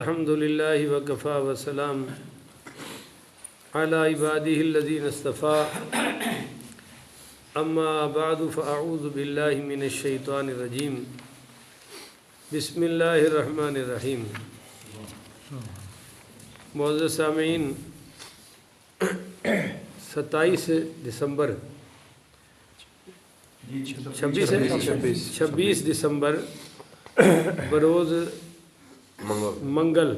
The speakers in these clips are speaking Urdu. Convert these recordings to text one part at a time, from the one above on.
الحمد للہ وکفا وسلام علی عبادہ الذین اصطفى اما بعد فاعوذ باللہ من الشیطان الرجیم بسم اللہ الرحمن الرحیم۔ معزز سامعین، 27 دسمبر 26 دسمبر بروز منگل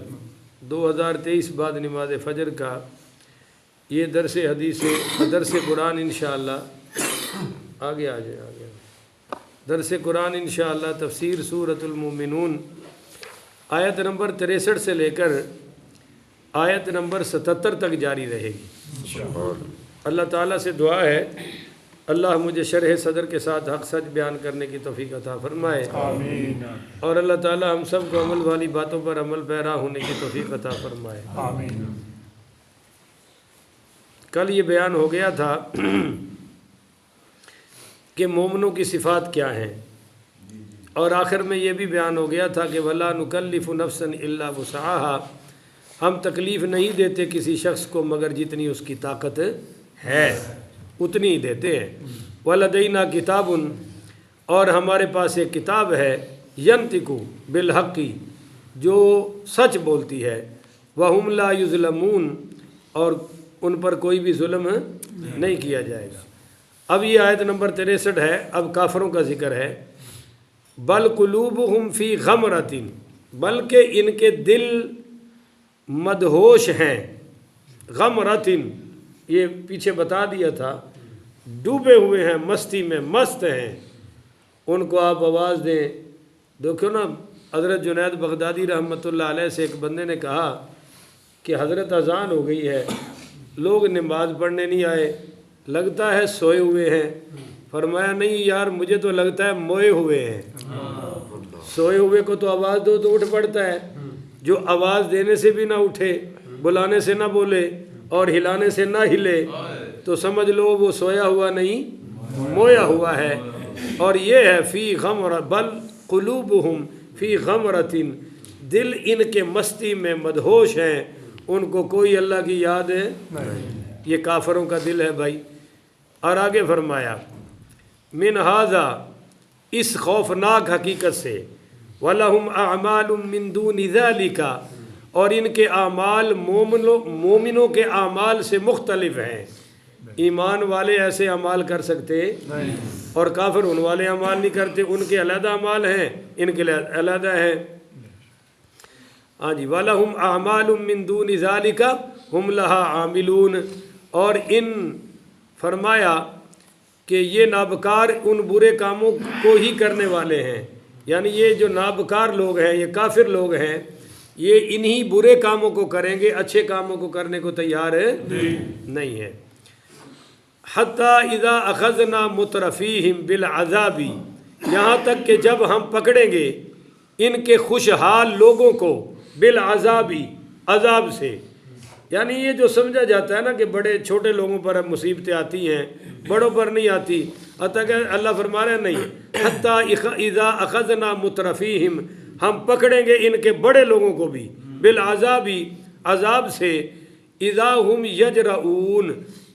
2023 بعد نماز فجر کا یہ درس قرآن انشاءاللہ آگے درس قرآن انشاءاللہ تفسیر سورۃ المومنون آیت نمبر 63 سے لے کر آیت نمبر 77 تک جاری رہے گی۔ اللہ تعالیٰ سے دعا ہے اللہ مجھے شرح صدر کے ساتھ حق سچ بیان کرنے کی توفیق عطا فرمائے، آمین، اور اللہ تعالیٰ ہم سب کو عمل والی باتوں پر عمل پیرا ہونے کی توفیق عطا فرمائے، آمین۔ کل یہ بیان ہو گیا تھا کہ مومنوں کی صفات کیا ہیں، اور آخر میں یہ بھی بیان ہو گیا تھا کہ وَلَا نُكَلِّفُ نَفْسًا إِلَّا وُسْعَهَا، ہم تکلیف نہیں دیتے کسی شخص کو مگر جتنی اس کی طاقت ہے اتنی ہی دیتے ہیں۔ وَلَدَيْنَا کتابٌ، اور ہمارے پاس ایک کتاب ہے، يَنْطِقُ بِالْحَقِّ، جو سچ بولتی ہے، وَهُمْ لَا يُظْلَمُونَ، اور ان پر کوئی بھی ظلم نہیں کیا جائے گا۔ اب یہ آیت نمبر 63 ہے، اب کافروں کا ذکر ہے۔ بَلْ قُلُوبُهُمْ فِي غَمْرَةٍ، بلکہ ان کے دل مدہوش ہیں، غمرتن، یہ پیچھے بتا دیا تھا، ڈوبے ہوئے ہیں، مستی میں مست ہیں۔ ان کو آپ آواز دیں۔ دیکھو نا، حضرت جنید بغدادی رحمۃ اللہ علیہ سے ایک بندے نے کہا کہ حضرت اذان ہو گئی ہے، لوگ نماز پڑھنے نہیں آئے، لگتا ہے سوئے ہوئے ہیں۔ فرمایا نہیں یار، مجھے تو لگتا ہے موئے ہوئے ہیں۔ سوئے ہوئے کو تو آواز دو تو اٹھ پڑتا ہے، جو آواز دینے سے بھی نہ اٹھے، بلانے سے نہ بولے اور ہلانے سے نہ ہلے، تو سمجھ لو وہ سویا ہوا نہیں، مویا ہوا ہے۔ اور یہ ہے فی غمرہ، بل قلوبہم فی غمرۃ، دل ان کے مستی میں مدہوش ہیں، ان کو کوئی اللہ کی یاد ہے نہیں۔ یہ کافروں کا دل ہے بھائی۔ اور آگے فرمایا من ھذا، اس خوفناک حقیقت سے، وَلَهُمْ أَعْمَالٌ مِّن دُونِ ذَلِكَ، اور ان کے اعمال مومنوں کے اعمال سے مختلف ہیں۔ ایمان والے ایسے اعمال کر سکتے اور کافر ان والے اعمال نہیں کرتے، ان کے علیحدہ اعمال ہیں، ان کے علیحدہ ہیں۔ ہاں جی، وَلَهُمْ أَعْمَالٌ مِّن دُونِ ذَلِكَ هُمْ لَهَا عَامِلُونَ، اور ان فرمایا کہ یہ نابکار ان برے کاموں کو ہی کرنے والے ہیں، یعنی یہ جو نابکار لوگ ہیں، یہ کافر لوگ ہیں، یہ انہی برے کاموں کو کریں گے، اچھے کاموں کو کرنے کو تیار نہیں ہے۔ حَتَّى إِذَا أَخَذْنَا مُتْرَفِيهِمْ بِالْعَذَابِ، یہاں تک کہ جب ہم پکڑیں گے ان کے خوشحال لوگوں کو، بالعذابی، عذاب سے، یعنی یہ جو سمجھا جاتا ہے نا کہ بڑے چھوٹے لوگوں پر مصیبتیں آتی ہیں، بڑوں پر نہیں آتی، حتیٰ کہ اللہ فرما رہے ہیں نہیں، حَتَّى إِذَا أَخَذْنَا مُتْرَفِيهِمْ، ہم پکڑیں گے ان کے بڑے لوگوں کو بھی، بالعذابی، عذاب سے، اذا ہم یجرؤون،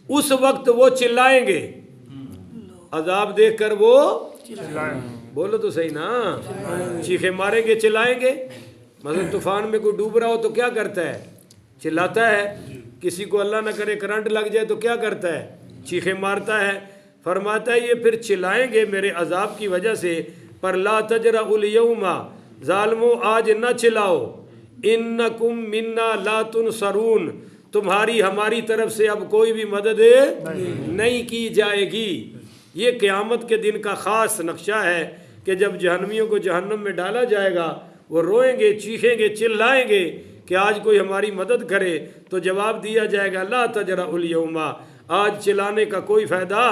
اس وقت وہ چلائیں گے، عذاب دیکھ کر وہ بولو تو صحیح نا، چیخے ماریں گے، چلائیں گے۔ مثلا طوفان میں کوئی ڈوب رہا ہو تو کیا کرتا ہے؟ چلاتا ہے۔ کسی کو اللہ نہ کرے کرنٹ لگ جائے تو کیا کرتا ہے؟ چیخے مارتا ہے۔ فرماتا ہے یہ پھر چلائیں گے میرے عذاب کی وجہ سے، پر لا تجرؤوا اليوم، ظالموں آج نہ چلاؤ، انکم منا لا تنصرون، تمہاری ہماری طرف سے اب کوئی بھی مدد نہیں کی جائے گی۔ یہ قیامت کے دن کا خاص نقشہ ہے کہ جب جہنمیوں کو جہنم میں ڈالا جائے گا، وہ روئیں گے، چیخیں گے، چلائیں گے کہ آج کوئی ہماری مدد کرے، تو جواب دیا جائے گا لا تجرؤوا اليوم، آج چلانے کا کوئی فائدہ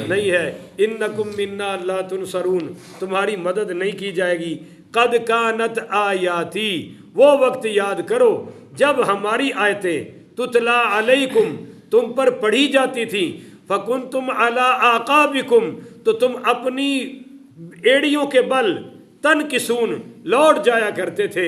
نہیں ہے، انکم منا لا تنصرون، تمہاری مدد نہیں کی جائے گی۔ قد کانت آیاتی، وہ وقت یاد کرو جب ہماری آیتیں تتلا علیکم، تم پر پڑھی جاتی تھیں، فکنتم علی اعقابکم، تو تم اپنی ایڑیوں کے بل تنکسون، لوٹ جایا کرتے تھے۔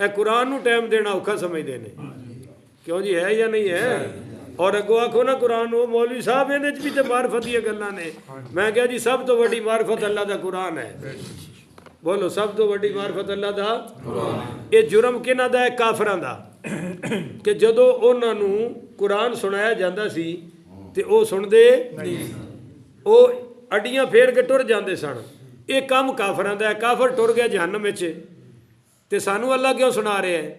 ਇਹ ਕੁਰਾਨ ਨੂੰ ਟਾਈਮ ਦੇਣਾ ਔਖਾ ਸਮਝਦੇ ਨੇ। ਕਿਉਂ ਜੀ, ਹੈ ਜਾਂ ਨਹੀਂ ਹੈ? ਔਰ ਅੱਗੋਂ ਆਖੋ ਨਾ ਕੁਰਾਨ ਨੂੰ, ਮੌਲਵੀ ਸਾਹਿਬ ਇਹਦੇ 'ਚ ਵੀ ਤੇ ਮਾਰਫਤ ਦੀਆਂ ਗੱਲਾਂ ਨੇ। ਮੈਂ ਕਿਹਾ ਜੀ ਸਭ ਤੋਂ ਵੱਡੀ ਮਾਰਫਤ ਅੱਲਾ ਦਾ ਕੁਰਾਨ ਹੈ। ਬੋਲੋ, ਸਭ ਤੋਂ ਵੱਡੀ ਮਾਰਫਤ ਅੱਲਾ ਦਾ ਕੁਰਾਨ। ਇਹ ਜੁਰਮ ਕਿਹਨਾਂ ਦਾ ਹੈ? ਕਾਫਰਾਂ ਦਾ। ਕਿ ਜਦੋਂ ਉਹਨਾਂ ਨੂੰ ਕੁਰਾਨ ਸੁਣਾਇਆ ਜਾਂਦਾ ਸੀ ਤੇ ਉਹ ਸੁਣਦੇ ਨਹੀਂ, ਉਹ ਅੱਡੀਆਂ ਫੇਰ ਕੇ ਟੁਰ ਜਾਂਦੇ ਸਨ। ਇਹ ਕੰਮ ਕਾਫਰਾਂ ਦਾ ਹੈ। ਕਾਫਰ ਟੁਰ ਗਿਆ ਜਹੰਨਮ ਵਿੱਚ ਤੇ ਸਾਨੂੰ ਅੱਲਾ ਕਿਉਂ ਸੁਣਾ ਰਿਹਾ ਹੈ?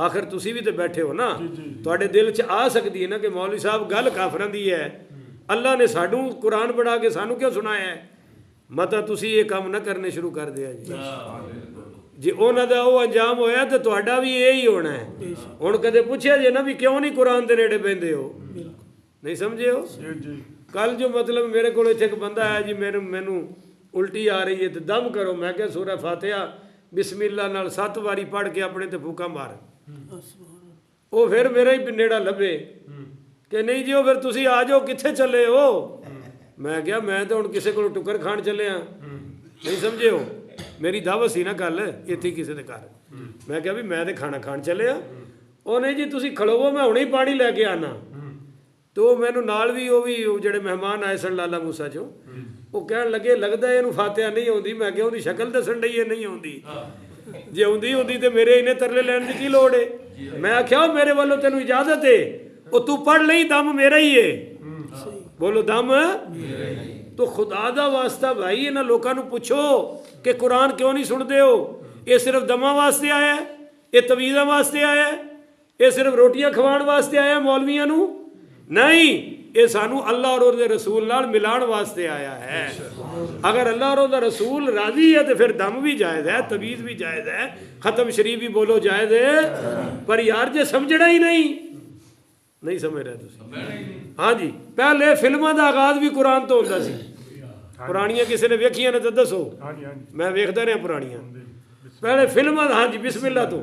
ਆਖਰ ਤੁਸੀਂ ਵੀ ਤੇ ਬੈਠੇ ਹੋ ਨਾ, ਤੁਹਾਡੇ ਦਿਲ 'ਚ ਆ ਸਕਦੀ ਹੈ ਨਾ ਕਿ ਮੌਲਵੀ ਸਾਹਿਬ ਗੱਲ ਕਾਫਰਾਂ ਦੀ ਹੈ, ਅੱਲਾ ਨੇ ਸਾਨੂੰ ਕੁਰਾਨ ਬਣਾ ਕੇ ਸਾਨੂੰ ਕਿਉਂ ਸੁਣਾਇਆ ਹੈ? ਮਤਾ ਤੁਸੀਂ ਇਹ ਕੰਮ ਨਾ ਕਰਨੇ ਸ਼ੁਰੂ ਕਰ ਦਿਆ ਜੀ। ਜੇ ਉਹਨਾਂ ਦਾ ਉਹ ਅੰਜਾਮ ਹੋਇਆ ਤਾਂ ਤੁਹਾਡਾ ਵੀ ਇਹ ਹੀ ਹੋਣਾ ਹੈ। ਹੁਣ ਕਦੇ ਪੁੱਛਿਆ ਜੇ ਨਾ ਵੀ ਕਿਉਂ ਨਹੀਂ ਕੁਰਾਨ ਦੇ ਨੇੜੇ ਬਹਿੰਦੇ ਹੋ? ਨਹੀਂ ਸਮਝੇ ਹੋ? ਕੱਲ ਜੋ ਮਤਲਬ ਮੇਰੇ ਕੋਲ ਇੱਥੇ ਇੱਕ ਬੰਦਾ ਆਇਆ ਜੀ, ਮੈਨੂੰ ਉਲਟੀ ਆ ਰਹੀ ਹੈ ਤੇ ਦਮ ਕਰੋ। ਮੈਂ ਕਿਹਾ ਸੂਰਾ ਫਾਤਿਹਾ ਬਿਸਮਿਲ੍ਲਾ ਨਾਲ 7 ਵਾਰੀ ਪੜ੍ਹ ਕੇ ਆਪਣੇ ਤੇ ਫੂਕਾ ਮਾਰ। ਉਹ ਫਿਰ ਮੇਰਾ ਹੀ ਨੇੜਾ ਲੱਭੇ ਕਿ ਨਹੀਂ ਜੀ, ਉਹ ਫਿਰ ਤੁਸੀਂ ਆ ਜਾਓ, ਕਿੱਥੇ ਚੱਲੇ ਹੋ? ਮੈਂ ਕਿਹਾ ਮੈਂ ਤਾਂ ਹੁਣ ਕਿਸੇ ਕੋਲ ਟੁੱਕਰ ਖਾਣ ਚੱਲਿਆ। ਨਹੀਂ ਸਮਝੇ ਹੋ? ਮੇਰੀ ਦਾਵਤ ਸੀ ਨਾ ਕੱਲ ਇੱਥੇ ਕਿਸੇ ਦੇ ਘਰ। ਮੈਂ ਕਿਹਾ ਵੀ ਮੈਂ ਤੇ ਖਾਣਾ ਖਾਣ ਚੱਲਿਆ। ਉਹ ਨਹੀਂ ਜੀ ਤੁਸੀਂ ਖੜੋਵੋ, ਮੈਂ ਹੁਣੇ ਹੀ ਪਾਣੀ ਲੈ ਕੇ ਆਣਾ। ਤੇ ਉਹ ਮੈਨੂੰ ਨਾਲ ਵੀ ਉਹ ਜਿਹੜੇ ਮਹਿਮਾਨ ਆਏ ਸਨ ਲਾਲਾ ਮੂਸਾ ਚੋਂ, ਉਹ ਕਹਿਣ ਲੱਗੇ ਲੱਗਦਾ ਇਹਨੂੰ ਫਾਤਿਹਾ ਨਹੀਂ ਆਉਂਦੀ। ਮੈਂ ਕਿਹਾ ਉਹਦੀ ਸ਼ਕਲ ਦੱਸਣ ਡਈ ਇਹ ਨਹੀਂ ਆਉਂਦੀ। ਜੇ ਆਉਂਦੀ ਹੁੰਦੀ ਤੇ ਮੇਰੇ ਇਹਨੇ ਤਰਲੇ ਲੈਣ ਦੀ ਕੀ ਲੋੜ ਏ? ਮੈਂ ਆਖਿਆ ਮੇਰੇ ਵੱਲੋਂ ਤੈਨੂੰ ਇਜਾਜ਼ਤ ਏ, ਉਹ ਤੂੰ ਪੜ੍ਹ ਲਈ, ਦਮ ਮੇਰਾ ਹੀ ਏ। ਬੋਲੋ, ਦਮ ਤੋ ਖੁਦਾ ਦਾ ਵਾਸਤਾ ਭਾਈ ਇਹਨਾਂ ਲੋਕਾਂ ਨੂੰ ਪੁੱਛੋ ਕਿ ਕੁਰਾਨ ਕਿਉਂ ਨਹੀਂ ਸੁਣਦੇ ਹੋ? ਇਹ ਸਿਰਫ ਦਮਾਂ ਵਾਸਤੇ ਆਇਆ? ਇਹ ਤਵੀਜ਼ਾਂ ਵਾਸਤੇ ਆਇਆ? ਇਹ ਸਿਰਫ ਰੋਟੀਆਂ ਖਵਾਉਣ ਵਾਸਤੇ ਆਇਆ ਮੌਲਵੀਆਂ ਨੂੰ? ਨਹੀਂ, ਇਹ ਸਾਨੂੰ ਅੱਲਾ ਔਰ ਉਹਦੇ ਰਸੂਲ ਨਾਲ ਮਿਲਾਉਣ ਵਾਸਤੇ ਆਇਆ ਹੈ। ਅਗਰ ਅੱਲਾ ਔਰ ਉਹਦਾ ਰਸੂਲ ਰਾਜ਼ੀ ਹੈ ਤੇ ਫਿਰ ਦਮ ਵੀ ਜਾਇਜ਼ ਹੈ, ਤਵੀਜ਼ ਵੀ ਜਾਇਜ਼ ਹੈ, ਖਤਮ ਸ਼ਰੀਫ ਵੀ ਬੋਲੋ ਜਾਇਜ਼ ਹੈ। ਪਰ ਯਾਰ ਜੇ ਸਮਝਣਾ ਹੀ ਨਹੀਂ ਸਮਝ ਰਹੇ ਤੁਸੀਂ। ਹਾਂਜੀ, ਪਹਿਲੇ ਫਿਲਮਾਂ ਦਾ ਆਗਾਜ਼ ਵੀ ਕੁਰਾਨ ਤੋਂ ਹੁੰਦਾ ਸੀ। ਪੁਰਾਣੀਆਂ ਕਿਸੇ ਨੇ ਵੇਖੀਆਂ ਨੇ ਤਾਂ ਦੱਸੋ? ਮੈਂ ਵੇਖਦਾ ਰਿਹਾ ਪੁਰਾਣੀਆਂ। ਪਹਿਲੇ ਫਿਲਮਾਂ ਦਾ, ਹਾਂਜੀ, ਬਿਸਮਿਲ੍ਲਾ ਤੋਂ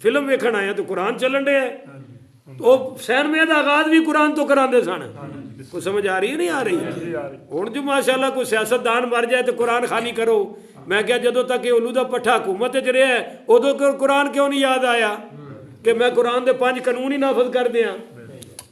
ਫਿਲਮ ਵੇਖਣ ਆਇਆ ਤਾਂ ਕੁਰਾਨ ਚੱਲਣ ਡਿਆ। ਉਹ ਸਿਨੇਮੇ ਦਾ ਆਗਾਜ਼ ਵੀ ਕੁਰਾਨ ਤੋਂ ਕਰਾਉਂਦੇ ਸਨ। ਕੋਈ ਸਮਝ ਆ ਰਹੀ ਹੈ ਨਹੀਂ ਆ ਰਹੀ? ਹੁਣ ਜੋ ਮਾਸ਼ਾਅੱਲਾ ਕੋਈ ਸਿਆਸਤਦਾਨ ਮਰ ਜਾਏ ਤੇ ਕੁਰਾਨ ਖਾਲੀ ਕਰੋ। ਮੈਂ ਕਿਹਾ ਜਦੋਂ ਤੱਕ ਇਹ ਉਲੂ ਦਾ ਪੱਠਾ ਹਕੂਮਤ 'ਚ ਰਿਹਾ ਉਦੋਂ ਕੁਰਾਨ ਕਿਉਂ ਨਹੀਂ ਯਾਦ ਆਇਆ ਕਿ ਮੈਂ ਕੁਰਾਨ ਦੇ 5 ਕਾਨੂੰਨ ਹੀ ਨਾਫਜ਼ ਕਰ ਦਿਆਂ?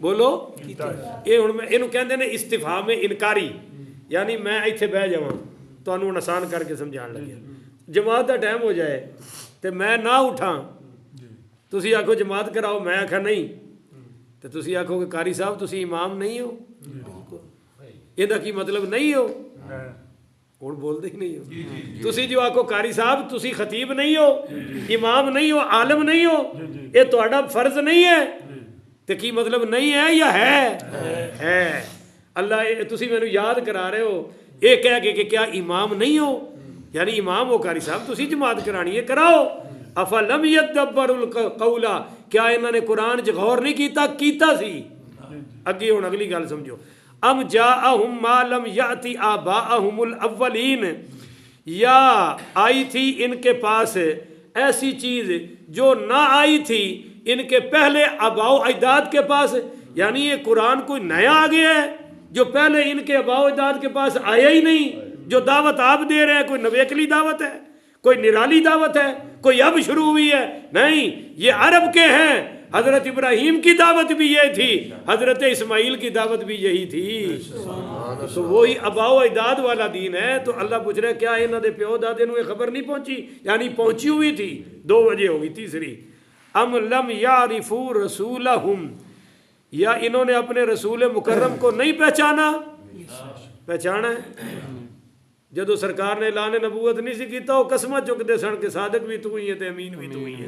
بولو یہ ہوں میں یہ کہتے ہیں استفہام انکاری، یعنی میں ایتھے بہ جاواں تانوں آسان کر کے سمجھان لگیا، جماعت کا ٹائم ہو جائے تو میں نہ اٹھاں، تسی آکھو جماعت کراؤ، میں آکھا نہیں، تو تسی آکھو کہ قاری صاحب تسی امام نہیں ہو، یہ کی مطلب نہیں ہو، ہوں بولتے ہی نہیں ہو، تسی جو آکھو قاری صاحب تسی خطیب نہیں ہو، امام نہیں ہو، عالم نہیں ہو، یہ تہاڈا فرض نہیں ہے، تو کی مطلب نہیں ہے یا ہے؟ اللہ تسی مینوں یاد کرا رہے ہو یہ کہہ کے کہ کیا امام نہیں ہو، یعنی امام ہو قاری صاحب تسی جماعت کرانی ہے، کراؤ۔ افلم یدبروا القول، کیا انہوں نے قرآن چ غور نہیں کیتا سی؟ اگے ہوں اگلی گل سمجھو، ام جاءہم ما لم یأتی آباءہم الاولین، یا آئی تھی ان کے پاس ایسی چیز جو نہ آئی تھی ان کے پہلے آباء و اجداد کے پاس، یعنی یہ قرآن کوئی نیا آ گیا ہے جو پہلے ان کے آباء و اجداد کے پاس آیا ہی نہیں، جو دعوت آپ دے رہے ہیں کوئی نویکلی دعوت ہے، کوئی نرالی دعوت ہے، کوئی اب شروع ہوئی ہے، نہیں، یہ عرب کے ہیں، حضرت ابراہیم کی دعوت بھی یہ تھی، حضرت اسماعیل کی دعوت بھی یہی تھی، تو وہی آباء و اجداد والا دین ہے۔ تو اللہ پوچھ رہے کیا انہوں نے پیو دادے نو یہ خبر نہیں پہنچی، یعنی پہنچی ہوئی تھی، دو وجہ ہوگی، تیسری ام لم یعرفوا رسولہم، یا انہوں نے اپنے رسول مکرم کو نہیں پہچانا، پہچانا ہے، جدو سرکار نے اعلان نبوت نہیں سی کیتا وہ قسمت چکتے سن کہ صادق بھی تو ہی ہے تے امین بھی تو ہی ہے،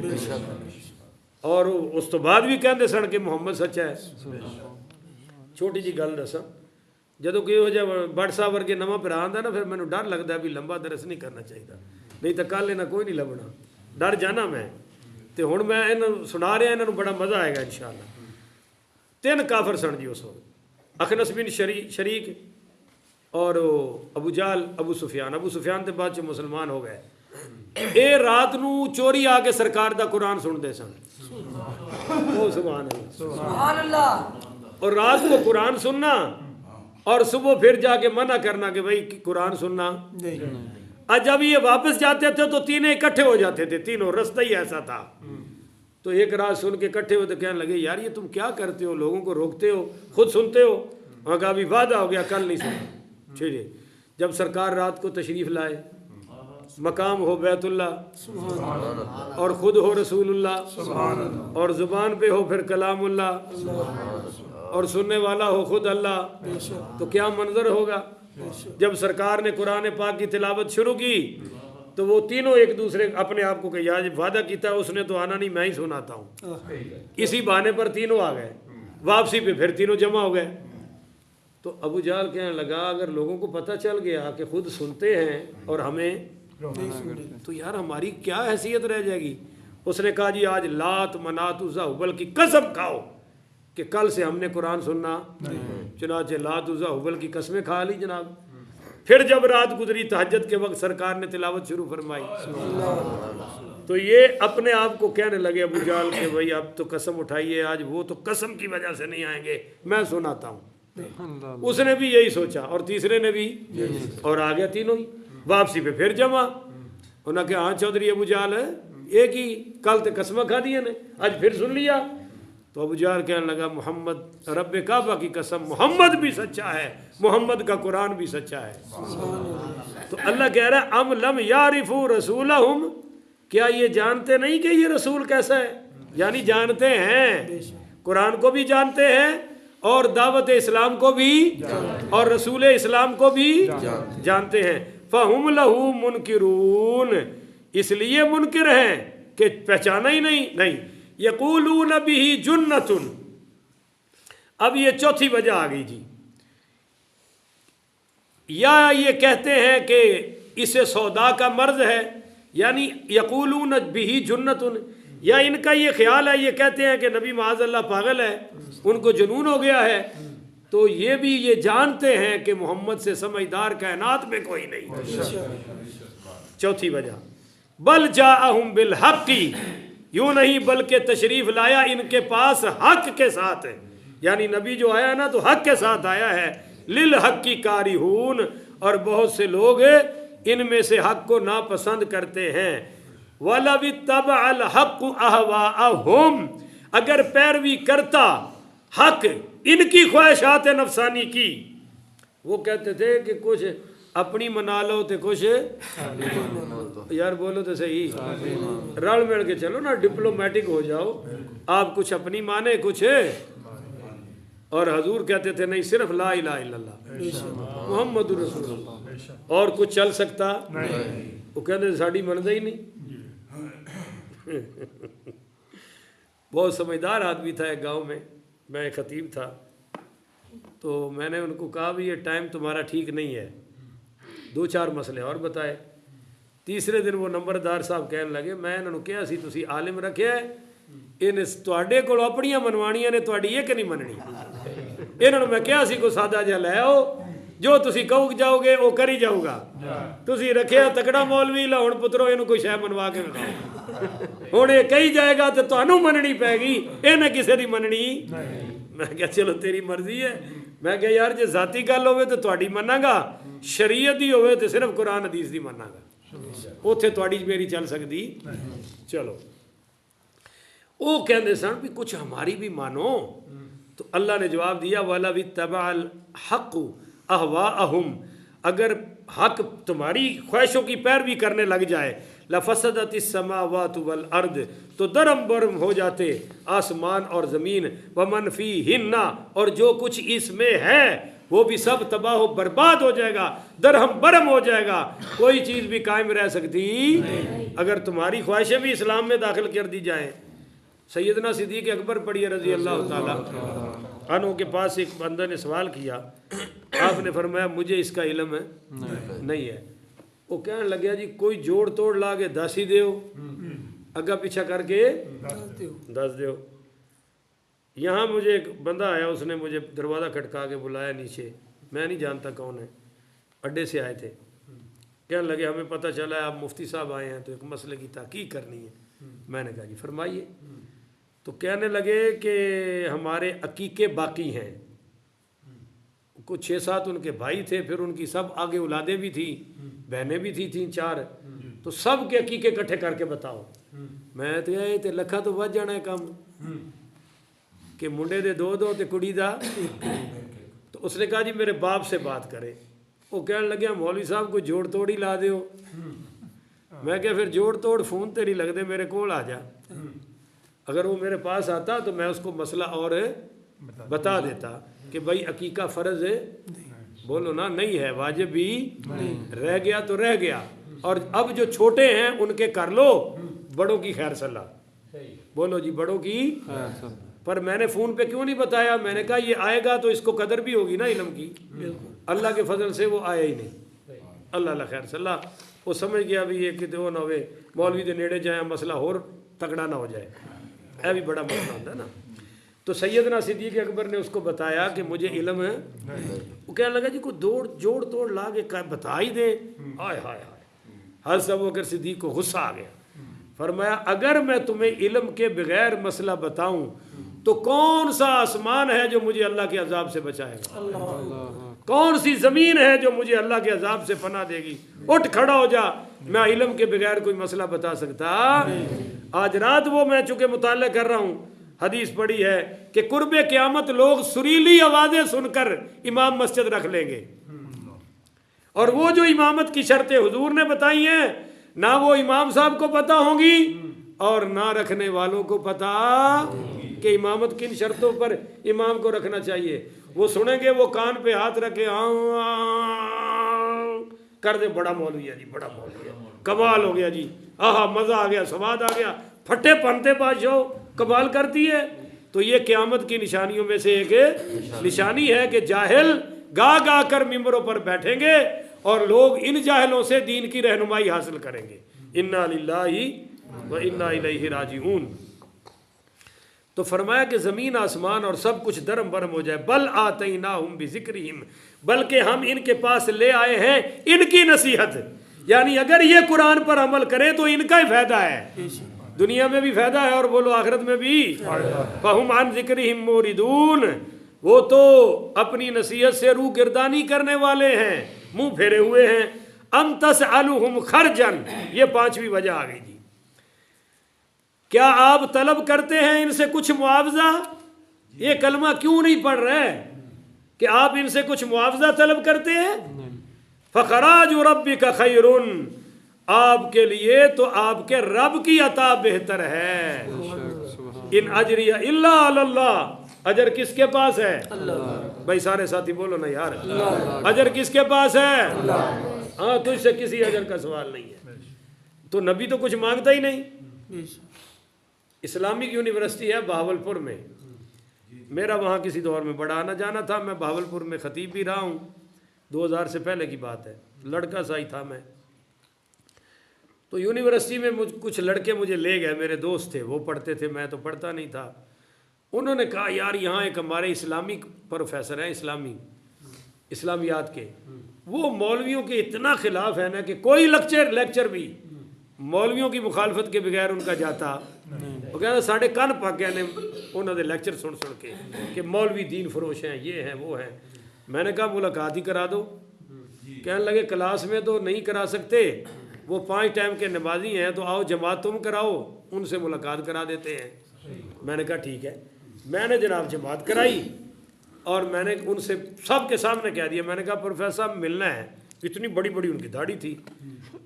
اور اس تو بعد بھی کہندے سن کہ محمد سچا ہے۔ چھوٹی جی گل دساں، جدو کہ ہو جائے بٹ صاحب ورگے نواں پھرا آندا نا، پھر مینوں ڈر لگتا ہے بھی لمبا درس نہیں کرنا چاہیے، نہیں تو کل انہاں کوئی نہیں لبنا، ڈر جانا میں، تے ہن میں انہاں سنا رہا، انہاں نوں بڑا مزہ آئے گا انشاءاللہ۔ 3 کافر سن جی اس وقت، اخنس بن شریک اور ابو جہل، ابو سفیان تے بعد مسلمان ہو گئے، اے رات نو چوری آ کے سرکار دا قرآن سن دے سن، سبحان اللہ، اور رات کو قرآن سننا اور صبح پھر جا کے منع کرنا کہ بھائی قرآن سننا، آج جب یہ واپس جاتے تھے تو تینوں اکٹھے ہو جاتے تھے، تینوں، رستہ ہی ایسا تھا، تو ایک رات سن کے اکٹھے ہوئے تو کہنے لگے یار یہ تم کیا کرتے ہو، لوگوں کو روکتے ہو، خود سنتے ہو، وہاں کہا ابھی وعدہ ہو گیا کل نہیں سنتے۔ ٹھیک، جب سرکار رات کو تشریف لائے، مقام ہو بیت اللہ اور خود ہو رسول اللہ اور زبان پہ ہو پھر کلام اللہ اور سننے والا ہو خود اللہ، تو کیا منظر ہوگا؟ جب سرکار نے قرآن پاک کی تلاوت شروع کی تو وہ تینوں ایک دوسرے اپنے آپ کو کہ یار وعدہ کیتا ہے اس نے تو آنا نہیں، میں ہی سناتا ہوں، اسی بہانے پر تینوں آ گئے، واپسی پہ پھر تینوں جمع ہو گئے۔ تو ابو جہل کہنے لگا اگر لوگوں کو پتہ چل گیا کہ خود سنتے ہیں اور ہمیں تو یار ہماری کیا حیثیت رہ جائے گی؟ اس نے کہا جی آج لات منات عزا حبل کی قسم کھاؤ کہ کل سے ہم نے قرآن سننا، چنانچہ لات عزا حبل کی قسمیں کھا لی جناب۔ پھر جب رات گزری تہجد کے وقت سرکار نے تلاوت شروع فرمائی، تو یہ اپنے آپ کو کہنے لگے ابو جہل کہ بھائی اب تو قسم اٹھائیے، آج وہ تو قسم کی وجہ سے نہیں آئیں گے، میں سناتا ہوں۔ اس نے بھی یہی سوچا اور تیسرے نے بھی، اور آ گیا تینوں ہی، واپسی پہ پھر جمع، انہوں نے کہا ہاں چودھری ابو جہل ہے ایک ہی، کل تے قسمہ کھا دیا نے، آج پھر سن لیا۔ تو ابو جہل کہنے لگا محمد رب کعبہ کی قسم محمد بھی سچا ہے، محمد کا قرآن بھی سچا ہے۔ تو اللہ کہہ رہا ہے ام لم یعرفوا رسولہم، کیا یہ جانتے نہیں کہ یہ رسول کیسا ہے؟ یعنی جانتے ہیں، قرآن کو بھی جانتے ہیں اور دعوت اسلام کو بھی اور رسول اسلام کو بھی جانتے ہیں۔ فَهُمْ لَهُ مُنْكِرُونَ، اس لیے منکر ہیں کہ پہچانا ہی نہیں۔ یقولون بِهِ جُنَّةٌ، اب یہ چوتھی وجہ آ گئی جی، یا یہ کہتے ہیں کہ اسے سودا کا مرض ہے، یعنی یقولون بِهِ جُنَّةٌ، یا ان کا یہ خیال ہے، یہ کہتے ہیں کہ نبی معاذ اللہ پاگل ہے، ان کو جنون ہو گیا ہے، تو یہ بھی یہ جانتے ہیں کہ محمد سے سمجھدار کائنات میں کوئی نہیں۔ چوتھی وجہ بل جاءہم بالحق، یوں نہیں بلکہ تشریف لایا ان کے پاس حق کے ساتھ، یعنی نبی جو آیا نا تو حق کے ساتھ آیا ہے، للحق کارہون، اور بہت سے لوگ ان میں سے حق کو ناپسند کرتے ہیں۔ وَلَوِ اتَّبَعَ الْحَقُّ أَهْوَاءَهُمْ، اگر پیروی کرتا حق ان کی خواہشات نفسانی کی. وہ کہتے تھے کہ کچھ اپنی منا لو تو کچھ یار بولو تو صحیح رل مل کے چلو نا, ڈپلومیٹک ہو جاؤ. آپ کچھ اپنی مانے کچھ, اور حضور کہتے تھے نہیں صرف لا الہ الا اللہ محمد رسول اللہ, اور کچھ چل سکتا وہ کہتے ساڑی منتا ہی نہیں. بہت سمجھدار آدمی تھا ایک گاؤں میں ایک خطیب تھا, تو میں نے ان کو کہا بھی یہ ٹائم تمہارا ٹھیک نہیں ہے, 2-4 مسئلے اور بتائے. تیسرے دن وہ نمبردار صاحب کہنے لگے میں انہوں نے کیا سی تسی عالم رکھے ان تواڈے کول اپنیاں منوانیاں نے تواڈی یہ کہ نہیں مننی. انہوں نے میں کیا سی کو سادہ جہا لے آؤ, جو تسی کہو جاؤ گے وہ کری جاؤ گا. تسی رکھیا تکڑا مولوی لا ہن پترو اینو کوئی شے منوا کے دکھاؤ, ہن یہ کہی جائے گا تے تانوں مننی پے گی, انہیں کسے دی مننی. میں کہا چلو تیری مرضی ہے. میں کہا یار جے ذاتی گل ہوئے تو تواڈی مننا گا, شریعت دی ہوئے تو صرف قرآن حدیث دی مننا گا, اوتھے تواڈی میری چل سکتی. چلو وہ کہندے سن بھی کچھ ہماری بھی مانو. تو اللہ نے جواب دیا وَلَوِ اتَّبَعَ الْحَقُّ أَهْوَاءَهُمْ, اگر حق تمہاری خواہشوں کی پیروی کرنے لگ جائے لَفَسَدَتِ السَّمَاوَاتُ وَالْأَرْضِ, تو درم برم ہو جاتے آسمان اور زمین, وَمَنْ فِيهِنَّ, اور جو کچھ اس میں ہے وہ بھی سب تباہ و برباد ہو جائے گا, درہم برم ہو جائے گا, کوئی چیز بھی قائم رہ سکتی اگر تمہاری خواہشیں بھی اسلام میں داخل کر دی جائیں. سیدنا صدیق اکبر پڑھیے رضی اللہ تعالیٰ عنہ کے پاس ایک بندہ نے سوال کیا, آپ نے فرمایا مجھے اس کا علم نہیں ہے. وہ کہنے لگیا جی کوئی جوڑ توڑ لا کے دس ہی دیو, اگا پیچھا کر کے دس دیو. یہاں مجھے ایک بندہ آیا, اس نے مجھے دروازہ کھٹکا کے بلایا نیچے, میں نہیں جانتا کون ہے, اڈے سے آئے تھے. کہنے لگے ہمیں پتہ چلا ہے آپ مفتی صاحب آئے ہیں تو ایک مسئلے کی تحقیق کرنی ہے. میں نے کہا جی فرمائیے. تو کہنے لگے کہ ہمارے عقیقے باقی ہیں, کچھ 6-7 ان کے بھائی تھے, پھر ان کی سب آگے اولادیں بھی تھیں, بہنیں بھی تھیں 3-4, تو سب کے عقیقے اکٹھے کر کے بتاؤ. میں تو یہ تے لکھا تو بچ جانا ہے کام کہ منڈے دے 2 تے کڑی دا. تو اس نے کہا جی میرے باپ سے بات کرے. وہ کہنے لگے مولوی صاحب کو جوڑ توڑ ہی لا دیو. میں کہ پھر جوڑ توڑ فون تے نہیں لگ دے, میرے کول آ جا. اگر وہ میرے پاس آتا تو میں اس کو مسئلہ اور بتا دیتا کہ بھائی عقیقہ فرض ہے, بولو نا نہیں ہے, واجب بھی رہ گیا تو رہ گیا, اور اب جو چھوٹے ہیں ان کے کر لو, بڑوں کی خیر صلاح. بولو جی بڑوں کی. پر میں نے فون پہ کیوں نہیں بتایا, میں نے کہا یہ آئے گا تو اس کو قدر بھی ہوگی نا علم کی. اللہ کے فضل سے وہ آیا ہی نہیں. اللہ خیر صلاح. وہ سمجھ گیا بھی یہ کہ وہ نہ ہوئے مولوی دے نیڑے جائیں مسئلہ اور تگڑا نہ ہو جائے, یہ بھی بڑا مسئلہ ہوتا ہے نا. تو سیدنا صدیق اکبر نے اس کو بتایا کہ مجھے علم ہے. وہ کہنے لگا جی کوئی جوڑ توڑ لا کے بتا ہی دے. ہائے ہائے ہائے, حضرت ابوبکر صدیق کو غصہ آ گیا. فرمایا اگر میں تمہیں علم کے بغیر مسئلہ بتاؤں تو کون سا آسمان ہے جو مجھے اللہ کے عذاب سے بچائے گا, کون سی زمین ہے جو مجھے اللہ کے عذاب سے پناہ دے گی. اٹھ کھڑا ہو جا, میں علم کے بغیر کوئی مسئلہ بتا سکتا. آج رات وہ میں چونکہ مطالعہ کر رہا ہوں, حدیث پڑھی ہے کہ قرب قیامت لوگ سریلی آوازیں سن کر امام مسجد رکھ لیں گے, اور وہ جو امامت کی شرطیں حضور نے بتائی ہیں نہ وہ امام صاحب کو پتہ ہوں گی اور نہ رکھنے والوں کو پتہ کہ امامت کن شرطوں پر امام کو رکھنا چاہیے. وہ سنیں گے, وہ کان پہ ہاتھ رکھے کر دے, بڑا مولوی ہے جی, بڑا مولوی ہے, کمال ہو گیا جی, آہا مزہ آ گیا, سواد آ گیا, پھٹے پنتے بادشاہ کمال کرتی ہے. تو یہ قیامت کی نشانیوں میں سے ایک نشانی ہے کہ جاہل گا گا کر ممبروں پر بیٹھیں گے اور لوگ ان جاہلوں سے دین کی رہنمائی حاصل کریں گے. انا للہ و انا الیہ راجعون. تو فرمایا کہ زمین آسمان اور سب کچھ درم برم ہو جائے. بل آتیناہم بذکرہم, بلکہ ہم ان کے پاس لے آئے ہیں ان کی نصیحت. یعنی اگر یہ قرآن پر عمل کریں تو ان کا ہی فائدہ ہے, دنیا میں بھی فائدہ ہے اور بولو آخرت میں بھی. فہم عن ذکرہم موردون, وہ تو اپنی نصیحت سے روح گردانی کرنے والے ہیں, منہ پھیرے ہوئے ہیں. ام تسألہم خرجن, یہ 5ویں وجہ آ گئی جی. کیا آپ طلب کرتے ہیں ان سے کچھ معاوضہ؟ یہ کلمہ کیوں نہیں پڑھ رہے کہ آپ ان سے کچھ معاوضہ طلب کرتے ہیں؟ فخراج ربک خیر، آپ کے لیے تو آپ کے رب کی عطا بہتر ہے۔ ان اجری الا علی اللہ، اجر کس کے پاس ہے؟ بھائی سارے ساتھی بولو نا یار، اجر کس کے پاس ہے؟ ہاں، تجھ سے کسی اجر کا سوال نہیں ہے، تو نبی تو کچھ مانگتا ہی نہیں۔ اسلامک یونیورسٹی ہے بہاولپور میں، میرا وہاں کسی دور میں بڑا آنا جانا تھا، میں بہاولپور میں خطیب بھی رہا ہوں، 2000 سے پہلے کی بات ہے، لڑکا سا ہی تھا میں۔ تو یونیورسٹی میں کچھ لڑکے مجھے لے گئے، میرے دوست تھے، وہ پڑھتے تھے، میں تو پڑھتا نہیں تھا۔ انہوں نے کہا یار یہاں ایک ہمارے اسلامک پروفیسر ہیں، اسلامیات کے، وہ مولویوں کے اتنا خلاف ہے نا کہ کوئی لیکچر بھی مولویوں کی مخالفت کے بغیر ان کا جاتا۔ وہ کہتا ساڑھے کان پاک نے انہوں نے لیکچر سن کے کہ مولوی دین فروش ہیں، یہ ہیں وہ ہیں۔ میں نے کہا ملاقات ہی کرا دو۔ کہنے لگے کلاس میں تو نہیں کرا سکتے، وہ 5 ٹائم کے نمازی ہیں، تو آؤ جماعت تم کراؤ، ان سے ملاقات کرا دیتے ہیں۔ میں نے کہا ٹھیک ہے، میں نے جناب جماعت کرائی، اور میں نے ان سے سب کے سامنے کہہ دیا، میں نے کہا پروفیسر صاحب ملنا ہے، اتنی بڑی بڑی ان کی داڑھی تھی۔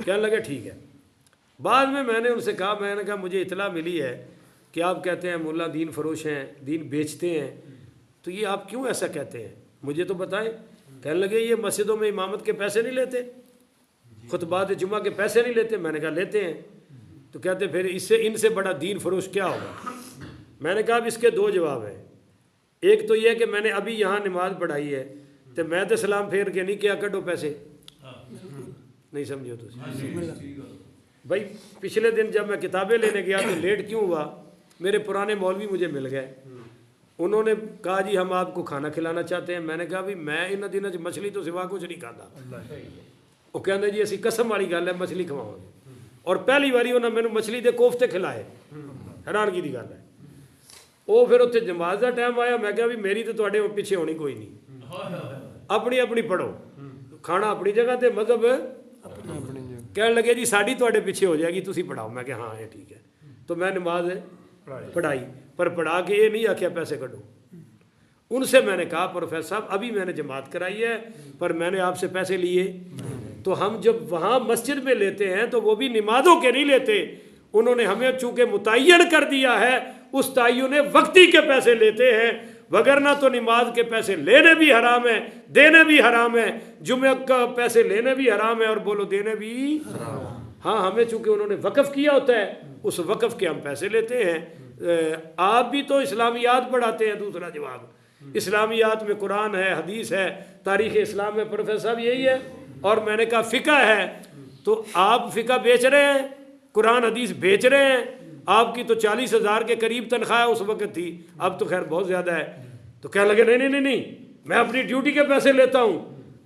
کہنے لگے ٹھیک ہے۔ بعد میں نے ان سے کہا، میں نے کہا مجھے اطلاع ملی ہے کہ آپ کہتے ہیں ملا دین فروش ہیں، دین بیچتے ہیں، تو یہ آپ کیوں ایسا کہتے ہیں، مجھے تو بتائیں۔ کہنے لگے یہ مسجدوں میں امامت کے پیسے نہیں لیتے، خطبات جمعہ کے پیسے نہیں لیتے۔ میں نے کہا لیتے ہیں۔ تو کہتے پھر ان سے بڑا دین فروش کیا ہوگا؟ میں نے کہا اب اس کے 2 جواب ہیں۔ ایک تو یہ کہ میں نے ابھی یہاں نماز پڑھائی ہے، تو میں تو سلام پھیر کے نہیں کیا کٹو پیسے، نہیں سمجھو تو بھائی۔ پچھلے دن جب میں کتابیں لینے گیا تو لیٹ کیوں ہوا، میرے پرانے مولوی مجھے مل گئے، انہوں نے کہا جی ہم آپ کو کھانا کھلانا چاہتے ہیں۔ میں نے کہا بھی میں ان دنوں مچھلی تو سوا کچھ نہیں کھاتا۔ وہ کہتے جی اسی قسم والی گل ہے مچھلی کھواؤ گے، اور پہلی باری انہوں نے مینوں مچھلی دے کوفتے کھلائے، حیرانگی دی گل ہے۔ وہ پھر اتنے نماز کا ٹائم آیا، میں کہا بھی میری تو تواڈے پیچھے ہونی کوئی نہیں، اپنی پڑھو، کھانا اپنی جگہ تے مذہب کہنے لگے جی ساڑی تواڈے پیچھے ہو جائے گی، تسی پڑھاؤ۔ میں کہا ہاں یہ ٹھیک ہے۔ تو میں نماز پڑھائی، پر پڑھا کے یہ نہیں آکھیا پیسے کٹو۔ ان سے میں نے کہا پروفیسر صاحب ابھی میں نے جماعت کرائی ہے، پر میں نے آپ سے پیسے لیے، تو ہم جب وہاں مسجد میں لیتے ہیں تو وہ بھی نمازوں کے نہیں لیتے، انہوں نے ہمیں چونکہ متعین کر دیا ہے، اس تعین وقتی کے پیسے لیتے ہیں، وگرنہ تو نماز کے پیسے لینے بھی حرام ہے، دینے بھی حرام ہے، جمعہ کا پیسے لینے بھی حرام ہے، اور بولو دینے بھی ہاں، ہمیں چونکہ انہوں نے وقف کیا ہوتا ہے، اس وقف کے ہم پیسے لیتے ہیں۔ آپ بھی تو اسلامیات پڑھاتے ہیں، دوسرا جواب، اسلامیات میں قرآن ہے، حدیث ہے، تاریخ اسلام میں پروفیسر صاحب یہی ہے، اور میں نے کہا فقہ ہے، تو آپ فقہ بیچ رہے ہیں، قرآن حدیث بیچ رہے ہیں، آپ کی تو 40,000 کے قریب تنخواہ اس وقت تھی، اب تو خیر بہت زیادہ ہے۔ تو کہنے لگے نہیں نہیں نہیں، میں اپنی ڈیوٹی کے پیسے لیتا ہوں۔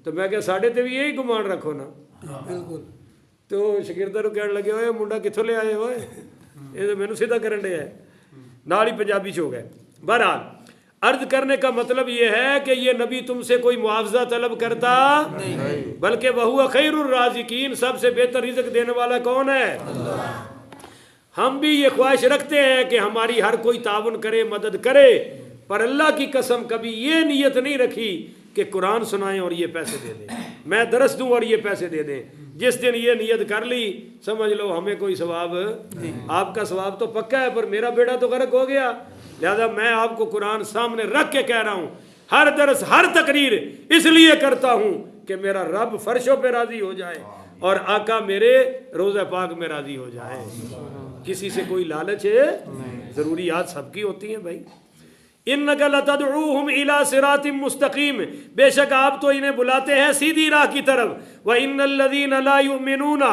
تو میں کہا ساڑھے تے بھی یہی گمان رکھو نا۔ بالکل۔ تو شاگرداں نوں کہنے لگے ہوئے منڈا کتھوں لے آئے ہوئے، یہ تو مینوں سیدھا کرن ڈے ہے، نال ہی پنجابی چ ہو گئے۔ بہرحال عرض کرنے کا مطلب یہ ہے کہ یہ نبی تم سے کوئی معاوضہ طلب کرتا نہیں، بلکہ وہو خیر الرازقین، سب سے بہتر رزق دینے والا کون ہے؟ ہم بھی یہ خواہش رکھتے ہیں کہ ہماری ہر کوئی تعاون کرے، مدد کرے، پر اللہ کی قسم کبھی یہ نیت نہیں رکھی کہ قرآن سنائیں اور یہ پیسے دے دیں، میں درس دوں اور یہ پیسے دے دیں۔ جس دن یہ نیت کر لی سمجھ لو ہمیں کوئی ثواب، آپ کا ثواب تو پکا ہے پر میرا بیڑا تو غرق ہو گیا۔ لہذا میں آپ کو قرآن سامنے رکھ کے کہہ رہا ہوں، ہر درس ہر تقریر اس لیے کرتا ہوں کہ میرا رب فرشوں پہ راضی ہو جائے اور آقا میرے روضہ پاک میں راضی ہو جائے، کسی سے کوئی لالچ ہے؟ ضروریات سب کی ہوتی ہیں بھائی۔ اِنَّكَ لَتَدْعُوهُمْ إِلَى صِرَاطٍ مُسْتَقِيمٍ، بے شک آپ تو انہیں بلاتے ہیں سیدھی راہ کی طرف۔ وَإِنَّ الَّذِينَ لَا يُؤْمِنُونَ،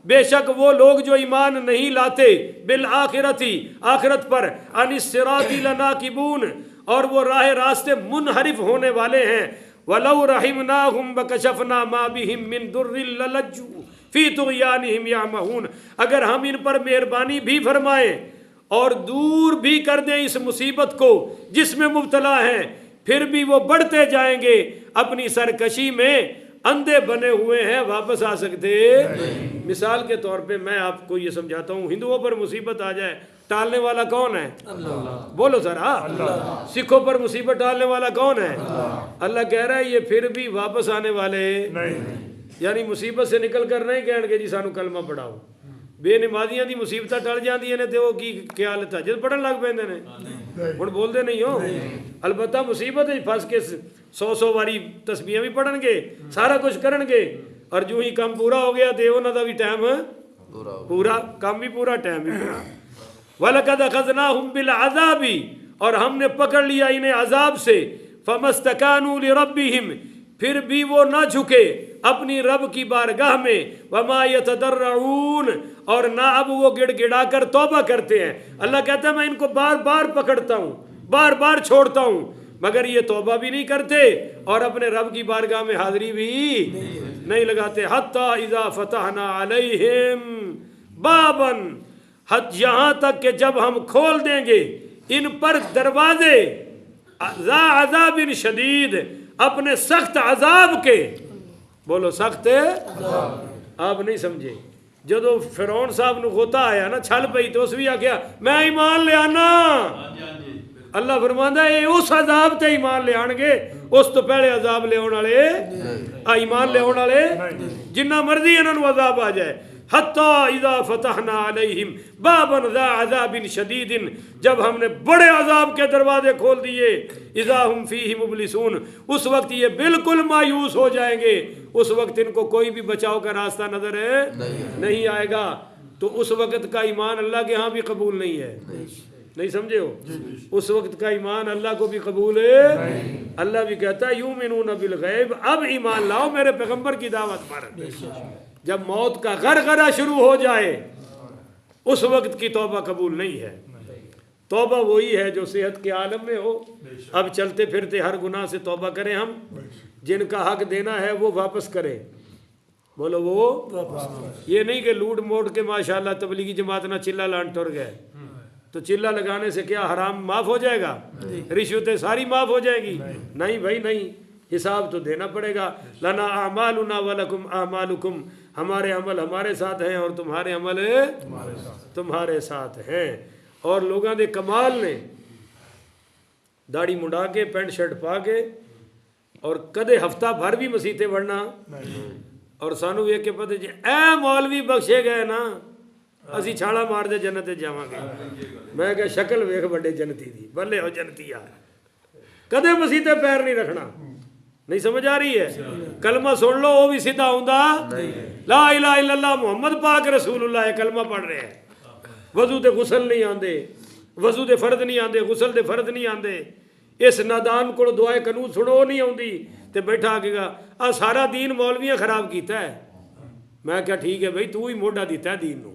بے شک وہ لوگ جو ایمان نہیں لاتے، بالآخرتی آخرت پر، عن الصراط لناکبون، اور وہ راہ راستے منحرف ہونے والے ہیں۔ وَلَوْ رَحِمْنَاهُمْ وَكَشَفْنَا مَا بِهِمْ مِنْ ضُرٍّ لَلَجُّوا فِي طُغْيَانِهِمْ يَعْمَهُونَ، اگر ہم ان پر مہربانی بھی فرمائیں اور دور بھی کر دیں اس مصیبت کو جس میں مبتلا ہیں، پھر بھی وہ بڑھتے جائیں گے اپنی سرکشی میں، اندھے بنے ہوئے ہیں، واپس آ سکتے۔ مثال کے طور پہ میں آپ کو یہ سمجھاتا ہوں، ہندوؤں پر مصیبت آ جائے ٹالنے والا کون ہے؟ بولو ذرا، سکھوں پر مصیبت ڈالنے والا کون ہے؟ اللہ کہہ رہا ہے یہ پھر بھی واپس آنے والے یعنی مصیبت سے نکل کر نہیں کہن گے جی سانو کلمہ پڑھاؤ. بے نمازیاں دی مصیبتاں ٹل جاندیاں نے تے وہ کی خیال تہجد پڑھن لگ پیندے نے ہن بولدے نہیں ہو. البتہ مصیبت وچ پھس کے 100 واری تسبیحاں بھی پڑھن گے سارا کچھ کرن گے اور جو ہی کام پورا ہو گیا تے انہاں دا بھی ٹائم پورا کام بھی پورا ٹائم بھی پورا. وَلَقَدْ أَخَذْنَاهُمْ بِالْعَذَابِ اور ہم نے پکڑ لیا انہیں عذاب سے. فَمَا اسْتَكَانُوا لِرَبِّهِمْ پھر بھی وہ نہ جھکے اپنی رب کی بارگاہ میں. وَمَا يَتَضَرَّعُونَ اور نہ اب وہ گڑ گڑا کر توبہ کرتے ہیں. اللہ کہتا ہے میں ان کو بار بار پکڑتا ہوں بار بار چھوڑتا ہوں مگر یہ توبہ بھی نہیں کرتے اور اپنے رب کی بارگاہ میں حاضری بھی نہیں لگاتے. حَتَّى إِذَا فَتَحْنَا عَلَيْهِمْ بَابًا یہاں تک کہ جب ہم کھول دیں گے ان پر دروازے ذا عذاب شدید اپنے سخت عذاب کے. بولو سخت آپ نہیں سمجھے. جدو فرعون صاحب نو غوطہ آیا نا چھل پئی تو اس بھی آکھیا میں ایمان لے آنا. اللہ فرماندا ہے اس عذاب تے ایمان لے آن گے اس تو پہلے عذاب لے آن والے ایمان لے آن والے جنہ مرضی انہاں نو عذاب آ جائے. حَتَّى إِذَا فَتَحْنَا عَلَيْهِمْ بَابًا ذَا عَذَابٍ شَدِيدٍ جب ہم نے بڑے عذاب کے دروازے کھول دیے. إِذَا هُمْ فِيهِ مُبْلِسُونَ اس وقت یہ بالکل مایوس ہو جائیں گے. اس وقت ان کو کوئی بھی بچاؤ کا راستہ نظر نہیں آئے گا. تو اس وقت کا ایمان اللہ کے ہاں بھی قبول نہیں ہے. نہیں سمجھے ہو؟ اس وقت کا ایمان اللہ کو بھی قبول ہے. اللہ بھی کہتا ہے یؤمنون بالغیب اب ایمان لاؤ میرے پیغمبر کی دعوت پر. جب موت کا غرغرہ شروع ہو جائے اس وقت کی توبہ قبول نہیں ہے. توبہ وہی ہے جو صحت کے عالم میں ہو. اب چلتے پھرتے ہر گناہ سے توبہ کریں ہم. جن کا حق دینا ہے وہ واپس کریں. بولو وہ یہ نہیں کہ لوٹ موٹ کے ماشاءاللہ تبلیغی جماعت نہ چلہ لان ٹر گئے تو چلہ لگانے سے کیا حرام معاف ہو جائے گا؟ رشوتیں ساری معاف ہو جائے گی؟ نہیں بھائی نہیں. حساب تو دینا پڑے گا. لنا اعمالنا ولکم اعمالکم ہمارے عمل ہمارے ساتھ ہیں اور تمہارے عمل تمہارے ساتھ ہیں. اور لوگاں دے کمال نے داڑھی منڈا کے پینٹ شرٹ پا کے اور کدے ہفتہ بھر بھی مسیطے وڑنا اور سانو ویکھ کے پتہ جی اے مولوی بخشے گئے نا اسی چھاڑا مار دے جنت جاواں گے. میں کہ شکل ویکھ بڑے جنتی دی بلے ہو جنتی آ کدے مسیطے پیر نہیں رکھنا. نہیں سمجھ آ رہی ہے؟ کلمہ سن لو وہ بھی سیدھا ہوندا لا الہ الا اللہ محمد پاک رسول اللہ کلمہ پڑھ رہے ہیں. وضو دے غسل نہیں آندے وضو دے فرض نہیں آندے غسل دے فرض نہیں آندے. اس نادان کو دعائے قنوت سنو نہیں آندی تے بیٹھا آگے گا آ سارا دین مولویاں خراب کیتا ہے. میں کہا ٹھیک ہے بھائی تو ہی موڈا دیتا ہے دین نو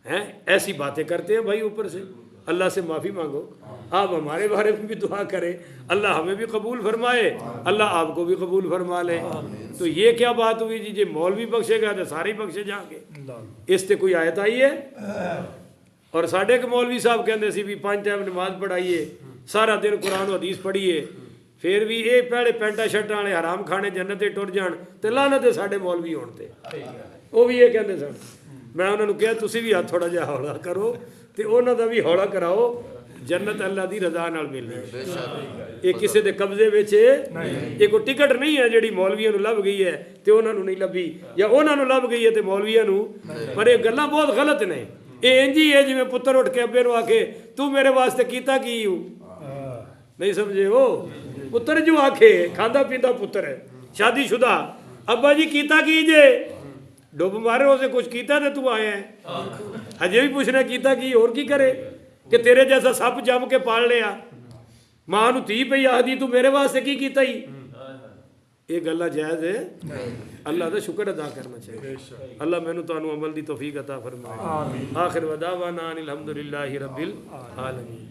ہیں. ایسی باتیں کرتے ہیں بھائی اوپر سے. اللہ سے معافی مانگو. آپ ہمارے بارے میں بھی دعا کریں اللہ ہمیں بھی قبول فرمائے اللہ آپ کو بھی قبول فرما لے. تو یہ کیا بات ہوئی جی جی مولوی بخشے گا تو سارے بخشے جا کے اس تے کوئی آیت آئی ہے؟ اور ساڈے کے مولوی صاحب کہندے سی بھی 5 ٹائم نماز پڑھائیے سارا دن قرآن و حدیث پڑھیے پھر بھی یہ پہلے پینٹا شرٹاں والے حرام کھانے جنت تے ٹر جان تے لعنت ساڈے مولوی ہون تے. وہ بھی یہ کہندے سن. میں انہوں نے کہا تسی بھی ہاتھ تھوڑا جہا ہولا کرو تے انہاں دا بھی ہولا کراؤ. جنت اللہ دی رضا نال ملنی یہ کسی دے قبضے وچ یہ کوئی ٹکٹ نہیں ہے جڑی مولویاں نو لب گئی ہے تے انہاں نو نہیں لبھی یا انہاں نو لب گئی ہے تے مولویاں نو. پر یہ گلاں بہت غلط نے. یہ انج ہی ہے جویں پتر اٹھ کے ابے نو آکھے تو میرے واسطے کیتا کی ہوں. نہیں سمجھے ہو؟ پتر جو آکھے کھاندا پیندا پتر ہے شادی شدہ ابا جی کیتا کی جے ڈب مارے اسے کچھ کیتا تے تو آیا ہے ہجے بھی پوچھنا کیتا کی اور کی کرے کہ تیرے جیسا سپ جم کے پال لیا. ماں نو تھی پئی آخدی تو میرے واسطے کی کیتا ہی. یہ گلا جائز ہے؟ اللہ دا شکر ادا کرنا چاہیے. اللہ مینوں تانوں عمل دی توفیق عطا فرمائے. آخر وداعنا ان الحمدللہ رب العالمین.